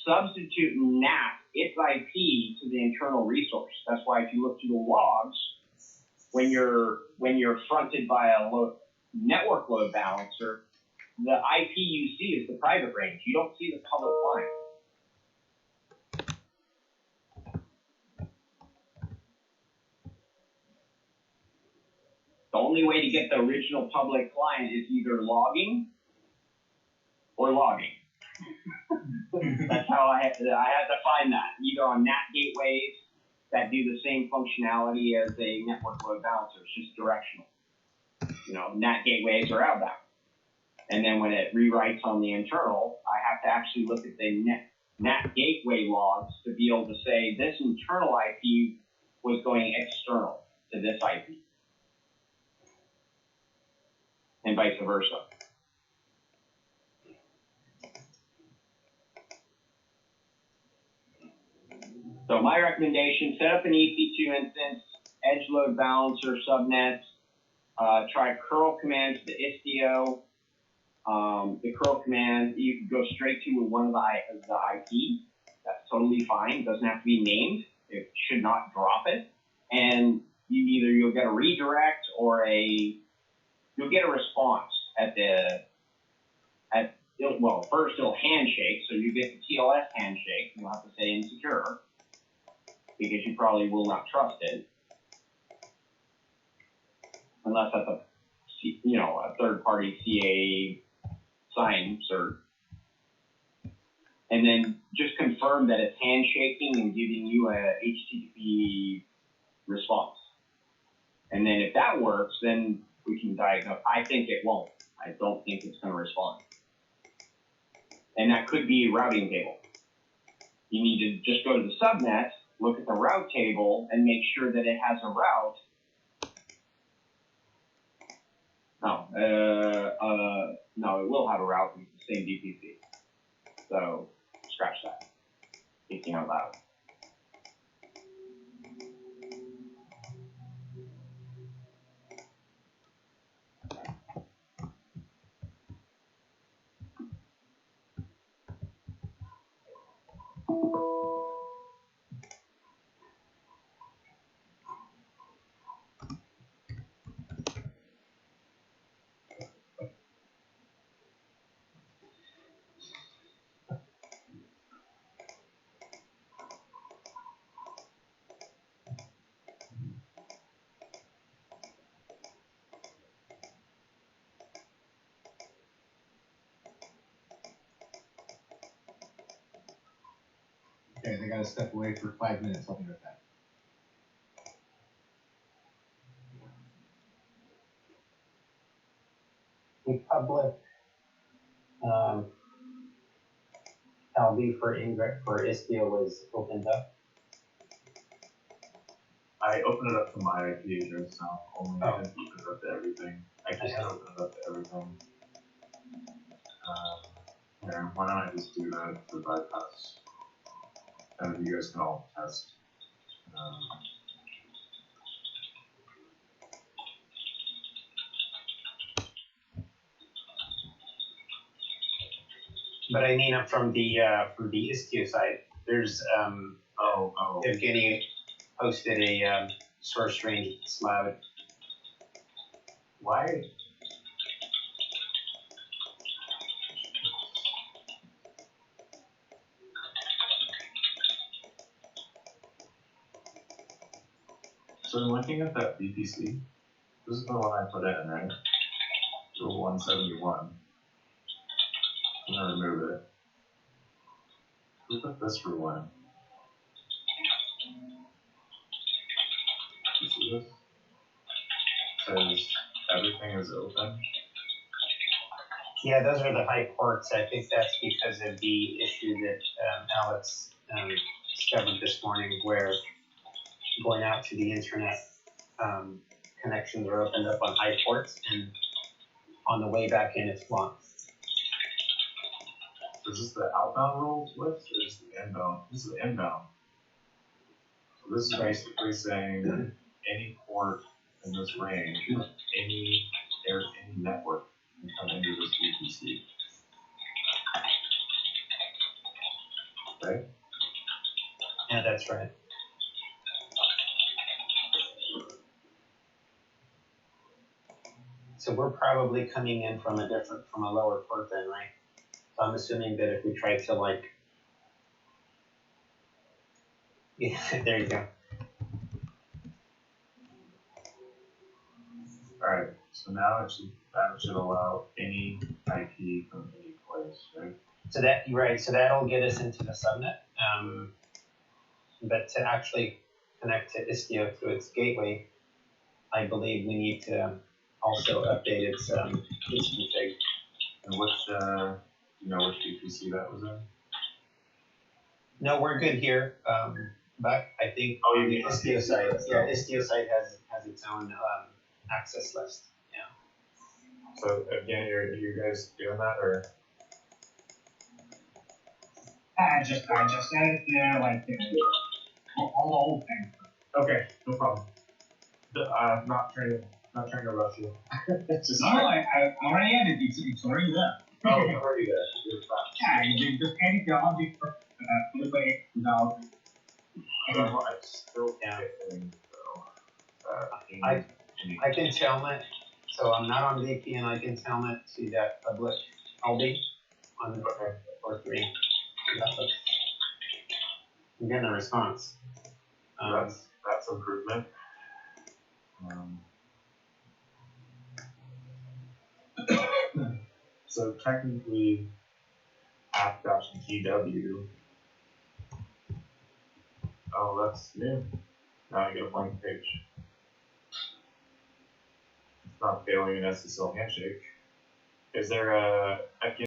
substitute NAT its IP to the internal resource. That's why if you look through the logs, when you're fronted by a network load balancer, the IP you see is the private range. You don't see the public client. The only way to get the original public client is either logging or logging. That's how I had to find that, either on NAT gateways that do the same functionality as a network load balancer. It's just directional. NAT gateways are outbound. And then when it rewrites on the internal, I have to actually look at the NAT gateway logs to be able to say this internal IP was going external to this IP. And vice versa. So my recommendation, set up an EC2 instance, edge load balancer, subnets, try curl commands to Istio. The curl command, you can go straight to one of the IP. That's totally fine. It doesn't have to be named. It should not drop it. And you'll get a redirect or you'll get a response first it'll handshake, so you get the TLS handshake. You'll have to say insecure because you probably will not trust it unless that's a third-party CA sign cert. And then just confirm that it's handshaking and giving you a HTTP response. And then if that works, then we can diagnose. I think it won't. I don't think it's going to respond. And that could be a routing table. You need to just go to the subnet, look at the route table, and make sure that it has a route. No, it will have a route with the same DPC. So scratch that. Thinking out loud. Okay, they got to step away for 5 minutes. I'll be right back. The public LB for Istio was opened up. I opened it up to my IP address now. Only I didn't open it up to everything. I just opened it up to everything. Here, why don't I just do that for bypass? And you guys can all test. But I mean, from the Istio side, there's Evgeny posted a source range that's loud. Why? So I'm looking at that VPC. This is the one I put in, right? Rule 171. I'm gonna remove it. Who put this rule in? You see this? It says everything is open. Yeah, those are the high ports. I think that's because of the issue that Alex discovered this morning, where going out to the internet, connections are opened up on high ports, and on the way back in, it's blocked. Is this the outbound rules list, or is the inbound? This is the inbound. So this is basically saying any port in this range, any network can come into this VPC. Yeah, that's right. So we're probably coming in from a lower port then, right? So I'm assuming that if we try to like, yeah, there you go. Alright, so now that should allow any IP from any place, right? So that'll get us into the subnet. But to actually connect to Istio through its gateway, I believe we need to also update its config. And which VPC that was in? No, we're good here. But I think Oh, you on the mean on Istio the site, Istio yeah, site. Istio site has its own access list. So again, you guys doing that or? I just added there like all the old things. Okay, no problem. Not trying to rush you. It's just. No, I already added it. It's already there. Oh, you're already there. You're fast. Yeah, you just edit the object for delivery without. I still Yeah. getting though. I can telnet, so I'm not on VP and I can telnet to that public LD on the Okay. 4.3. I'm getting a response. That's improvement. So technically, app.tw. Oh, that's new. Now I get a blank page. It's not failing an SSL handshake. Is there a